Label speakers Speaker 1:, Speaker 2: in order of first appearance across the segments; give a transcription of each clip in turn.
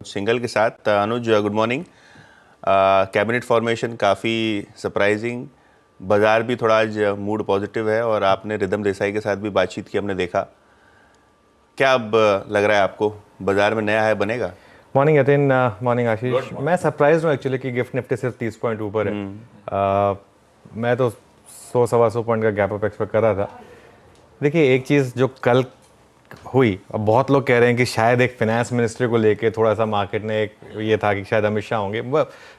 Speaker 1: Single के साथ अनुज, good morning. Cabinet formation काफ़ी सरप्राइजिंग, बाजार भी थोड़ा आज मूड पॉजिटिव है और आपने रिदम देसाई के साथ भी बातचीत की, हमने देखा। क्या अब लग रहा है आपको बाजार में नया है बनेगा?
Speaker 2: मॉर्निंग यतिन, मॉर्निंग आशीष। मैं सरप्राइज हूँ एक्चुअली कि गिफ्ट निफ्टी सिर्फ 30 पॉइंट ऊपर है। मैं तो 100-125 पॉइंट का गैप अप एक्सपेक्ट कर रहा था। देखिए, एक चीज़ जो कल हुई, अब बहुत लोग कह रहे हैं कि शायद एक फाइनेंस मिनिस्ट्री को लेके थोड़ा सा मार्केट ने एक ये था कि शायद अमित शाह होंगे।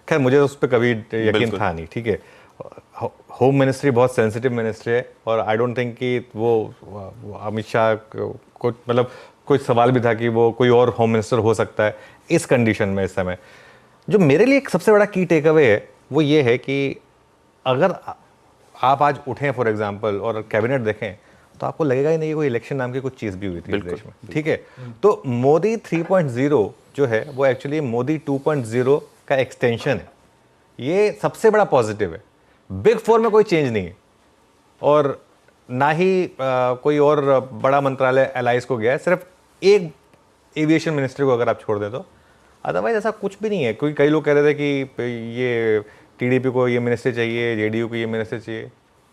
Speaker 2: खैर, मुझे उस पर कभी यकीन था नहीं, ठीक है। होम मिनिस्ट्री बहुत सेंसिटिव मिनिस्ट्री है और आई डोंट थिंक कि वो अमित शाह को मतलब कोई सवाल भी था कि वो कोई और होम मिनिस्टर हो सकता है इस कंडीशन में। इस समय जो मेरे लिए एक सबसे बड़ा की टेक अवे है वो ये है कि अगर आप आज उठें फॉर एग्जांपल और कैबिनेट देखें तो आपको लगेगा ही नहीं कि कोई इलेक्शन नाम की कुछ चीज़ भी हुई थी इस देश में, ठीक है। तो मोदी 3.0 जो है वो एक्चुअली मोदी 2.0 का एक्सटेंशन है। ये सबसे बड़ा पॉजिटिव है। बिग फोर में कोई चेंज नहीं है और ना ही कोई और बड़ा मंत्रालय एलाइज को गया है। सिर्फ एक एविएशन मिनिस्ट्री को अगर आप छोड़ दें तो अदरवाइज ऐसा कुछ भी नहीं है। कई लोग कह रहे थे कि ये टीडीपी को ये मिनिस्ट्री चाहिए, जेडीयू को ये मिनिस्ट्री चाहिए।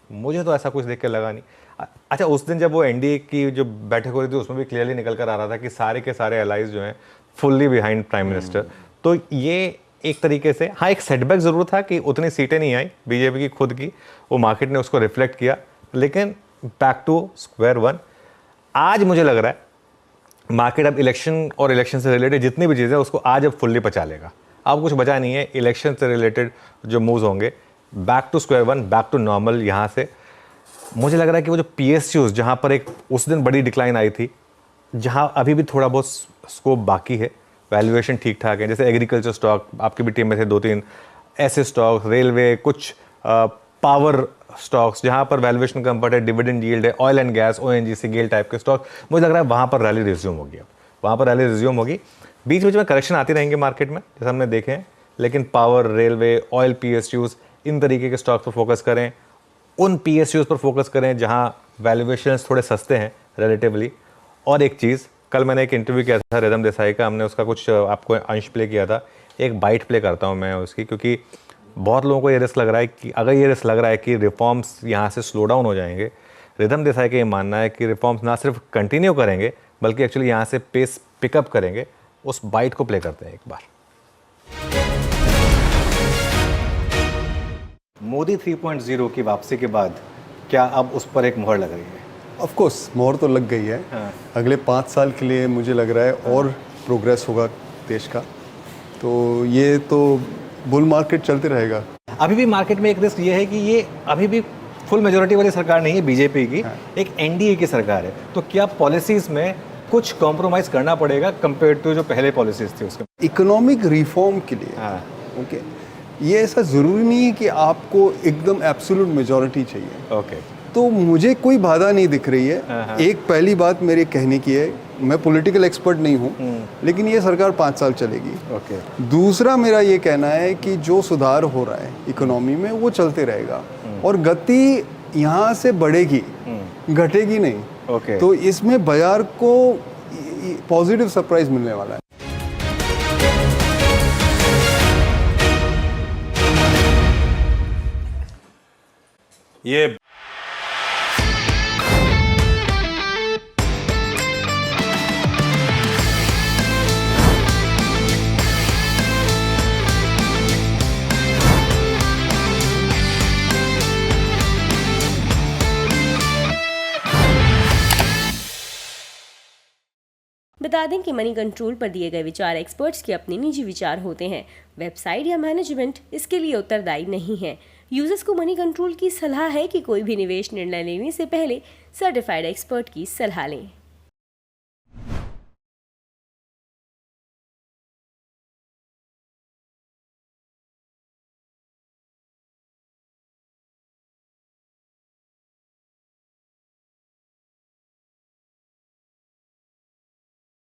Speaker 2: मुझे तो ऐसा कुछ देख के लगा नहीं। अच्छा, उस दिन जब वो एनडीए की जो बैठक हो रही थी उसमें भी क्लियरली निकल कर आ रहा था कि सारे के सारे एलाइज जो हैं फुल्ली बिहाइंड प्राइम मिनिस्टर। तो ये एक तरीके से, हाँ, एक सेटबैक ज़रूर था कि उतनी सीटें नहीं आई बीजेपी की खुद की, वो मार्केट ने उसको रिफ्लेक्ट किया, लेकिन बैक टू स्क्वायर वन। आज मुझे लग रहा है मार्केट अब इलेक्शन और इलेक्शन से रिलेटेड जितनी भी चीज़ें उसको आज अब फुल्ली पचा लेगा। अब कुछ बचा नहीं है। इलेक्शन से रिलेटेड जो मूव्स होंगे, back to square one, back to normal. यहाँ से मुझे लग रहा है कि वो जो PSUs जहाँ पर एक उस दिन बड़ी डिक्लाइन आई थी, जहाँ अभी भी थोड़ा बहुत स्कोप बाकी है, वैल्यूएशन ठीक ठाक है। जैसे एग्रीकल्चर स्टॉक आपकी भी टीम में थे 2-3 ऐसे स्टॉक, रेलवे, कुछ पावर स्टॉक्स जहाँ पर वैल्यूएशन कम्फर्ट है, डिविडेंड यील्ड है, oil and gas, ONGC, GAIL type के स्टॉक, मुझे लग रहा है वहाँ पर रैली रिज्यूम होगी। अब वहाँ पर रैली रिज्यूम होगी। बीच बीच में करेक्शन आती रहेंगे मार्केट में जैसा हमने देखे हैं, लेकिन पावर, रेलवे, ऑयल, PSUs, इन तरीके के स्टॉक्स पर फोकस करें। उन PSUs पर फोकस करें जहाँ वैल्यूएशंस थोड़े सस्ते हैं रिलेटिवली। और एक चीज़, कल मैंने एक इंटरव्यू किया था रिदम देसाई का, हमने उसका कुछ आपको अंश प्ले किया था। एक बाइट प्ले करता हूँ मैं उसकी, क्योंकि बहुत लोगों को ये रिस्क लग रहा है कि अगर ये रिस्क लग रहा है कि रिफॉर्म्स यहाँ से स्लो डाउन हो जाएंगे, रिदम देसाई का ये मानना है कि रिफॉर्म्स ना सिर्फ कंटिन्यू करेंगे बल्कि एक्चुअली यहाँ से पेस पिकअप करेंगे। उस बाइट को प्ले करते हैं एक बार। मोदी 3.0 की वापसी के बाद क्या अब उस पर एक मोहर लग रही है?
Speaker 3: ऑफ कोर्स मोहर तो लग गई है।
Speaker 2: हाँ।
Speaker 3: अगले 5 साल के लिए मुझे लग रहा है और प्रोग्रेस होगा देश का। तो ये तो बुल मार्केट चलते रहेगा।
Speaker 2: अभी भी मार्केट में एक रिस्क ये है कि ये अभी भी फुल मेजोरिटी वाली सरकार नहीं है बीजेपी की।
Speaker 3: हाँ। एक
Speaker 2: NDA की सरकार है। तो क्या पॉलिसीज़ में कुछ कॉम्प्रोमाइज करना पड़ेगा कंपेयर टू जो पहले पॉलिसीज थी उसके?
Speaker 3: इकोनॉमिक रिफॉर्म के लिए,
Speaker 2: हाँ,
Speaker 3: ओके, ये ऐसा ज़रूरी नहीं है कि आपको एकदम एब्सोल्यूट मेजॉरिटी चाहिए।
Speaker 2: ओके।
Speaker 3: तो मुझे कोई बाधा नहीं दिख रही है।
Speaker 2: हाँ।
Speaker 3: एक पहली बात मेरे कहने की है, मैं पॉलिटिकल एक्सपर्ट नहीं हूँ, लेकिन ये सरकार 5 साल चलेगी।
Speaker 2: ओके।
Speaker 3: दूसरा मेरा ये कहना है कि जो सुधार हो रहा है इकोनॉमी में वो चलते रहेगा और गति यहाँ से बढ़ेगी, घटेगी नहीं।
Speaker 2: ओके।
Speaker 3: तो इसमें बाजार को पॉजिटिव सरप्राइज मिलने वाला है।
Speaker 1: ये
Speaker 4: बता दें कि मनी कंट्रोल पर दिए गए विचार एक्सपर्ट्स के अपने निजी विचार होते हैं। वेबसाइट या मैनेजमेंट इसके लिए उत्तरदायी नहीं है। यूजर्स को मनी कंट्रोल की सलाह है कि कोई भी निवेश निर्णय लेने से पहले सर्टिफाइड एक्सपर्ट की सलाह लें।